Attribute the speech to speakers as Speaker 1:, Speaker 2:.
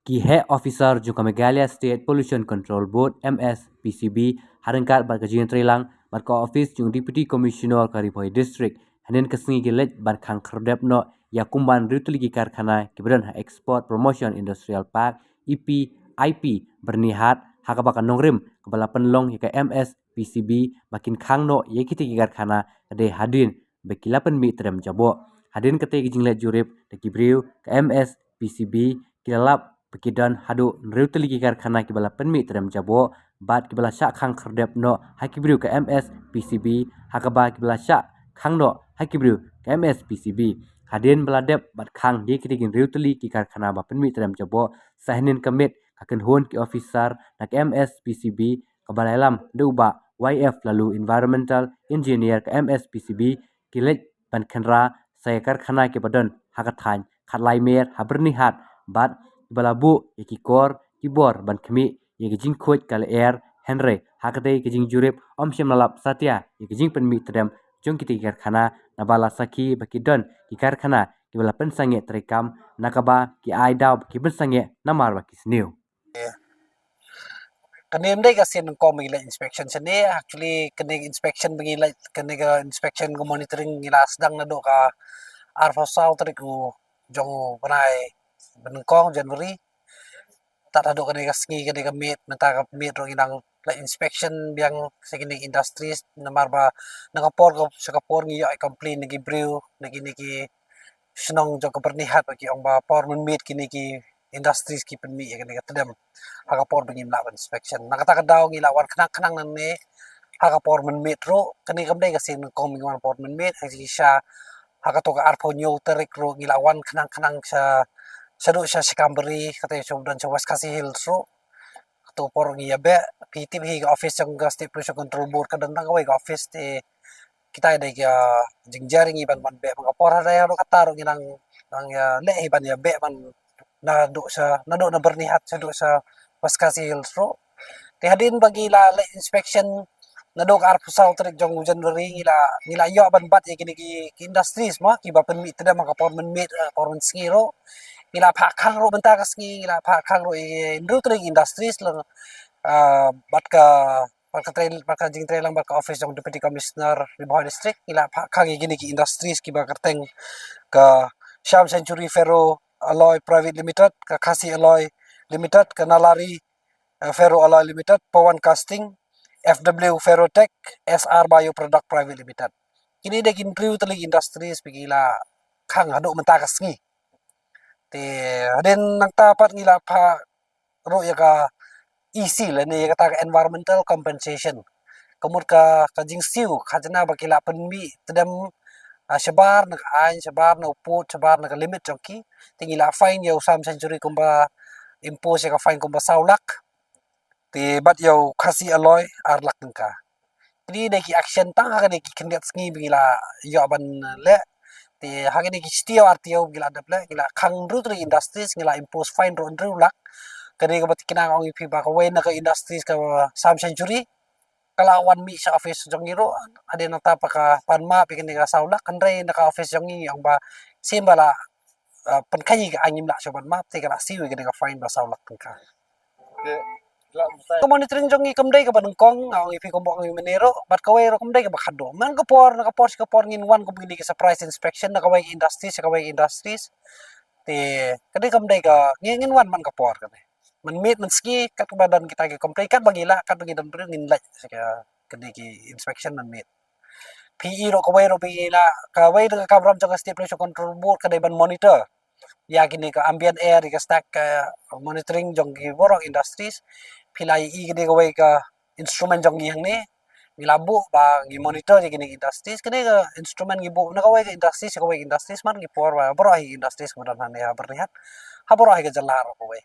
Speaker 1: Ki Head Officer Jungka Meghalaya State Pollution Control Board MSPCB harengkat bat kajing trilang bat ko office jung Deputy Commissioner Karipoi District hanen kesengi gilet bat khang kherdep no yakumban rituli ki karkhana kibadan Export Promotion Industrial Park IP bernihat hakabakan nongrim kepala penlong yaka MSPCB makin khang no yakiti ki karkhana ade hadin bekilapan mi terem jabo hadin kete ki jinglet jurip de kibriu ke MSPCB kilalap pekidan hadu nreuteli ki karkhana kibala penmi terem jabo bat kibala syak khang kherdep no hakibriu ke MSPCB hakaba kibala syak khang no hakibriu ke MSPCB hadin beladep bat khang di kidigin reuteli ki karkhana ba penmi terem jabo sahnin kamit kaken hon ki officer nak MSPCB kabala lam deuba YF lalu environmental engineer ke MSPCB kilet ban khenra saya karkhana ke badan hakathan khatlai mer habernihat bat balabu ikikor kibor ban kemi yekijing khoj kal air henry hakate kijing jurip omshem lalap satya yekijing penmi tedam jong kiti karkhana nabala saki bakidon ki karkhana kibala pensange trekam nakaba ki aidau ki pensange namar bakisniu
Speaker 2: Kene mdai kasin ko mengila inspection sini actually kene inspection mengila kene ka inspection ko monitoring ngila sedang nado ka arfasau triku jong panai benengkong January tak ada kene ka sengi kene ka meet menta ka meet ro inang la inspection biang sekini industries namar ba nangapor ko sakapor ngi ai complain ngi brew ngi senong jong ka pernihat bagi ong ba por men meet kini ki industries ki penmi kene ka tedam hakapor bengin la inspection nakata daw ngi lawan kenang nan ne hakapor men meet ro kene kamdai kasin ko mingwan por men meet hakisha hakato ka arpo nyo terik ro ngi lawan kenang sa sadu sa Sikamberi kata dan sa West Khasi Hills ro to por ngi yabe PT hi office ng State Pollution Control Board kadang kawai ka office te kita ada ya jingjaring iban ban be mga por ada ro kataro ngi nang le iban ya be ban na do na bernihat sa do sa West Khasi Hills ro te hadin bagi la inspection na do ka arpo sa utrik jong January ngila yo ban bat ya kini ki industries mo ki ba penmi tada mga por men meet por men skiro ngila pa khang ro benta kasngi ngila pa khang ro industries lang bat ka jing trail lang bat ka office ng Deputy Commissioner Ribaway District ngila pa khang gini ki industries ki ba karteng ka Sham Century Ferro Alloy Private Limited ka Khasi Alloy Limited ka Nalari Ferro Alloy Limited Pawan Casting FW Ferrotech SR Bioproduct Private Limited kini dekin priu tali industries bigila khang hado menta kasngi te hadin nagtapat ngila pa ro ya ka EC la ni kata environmental compensation kamut ka jing siu khajna bakila penmi tedam sebar nak ain sebar na uput sebar na limit jongki tingila fine yo Sam Century kumba impose ka fine kumba saulak te bat yo Khasi Alloy arlak nka jadi deki action tang ha deki kendet sngi bingila yo ban le te hagini ki stio artio gila daple gila khang ru tri industries gila impose fine ro ndru lak kani ka batikina ong ipi ba ka way na ka industries ka Sam Century kala one mi sa office jong iro ade na tapa ka panma pikini ka saulak kanre na ka office jong ang ba simbala penkanyi ka angim la soban ma te kala siwi ka fine ba saulak ka ko monitoring jong ikamdai ka banengkong ang ipi ko mo menero bat ka way ro kamdai ka bakado man ka por ngin one ko bigini ka surprise inspection na ka way industries te kadi kamdai ka ngin one man ka por ka man meet man ski kat badan kita ke komplai kat bagila kat bagi dan ngin like sa kadi ki inspection man meet PE ro ka way ro bigila ka way ka kabram jong State Pollution Control Board kadai ban monitor ya kini ka ambient air ka stack monitoring jong ki borok industries pilai i gede ka way ka instrument jong yang ni milabu ba gi monitor gini industries kene ka instrument gi bu na ka way industries man gi por ba boro hi industries kemudian han ya bernihat ha boro hi ka jalar ko way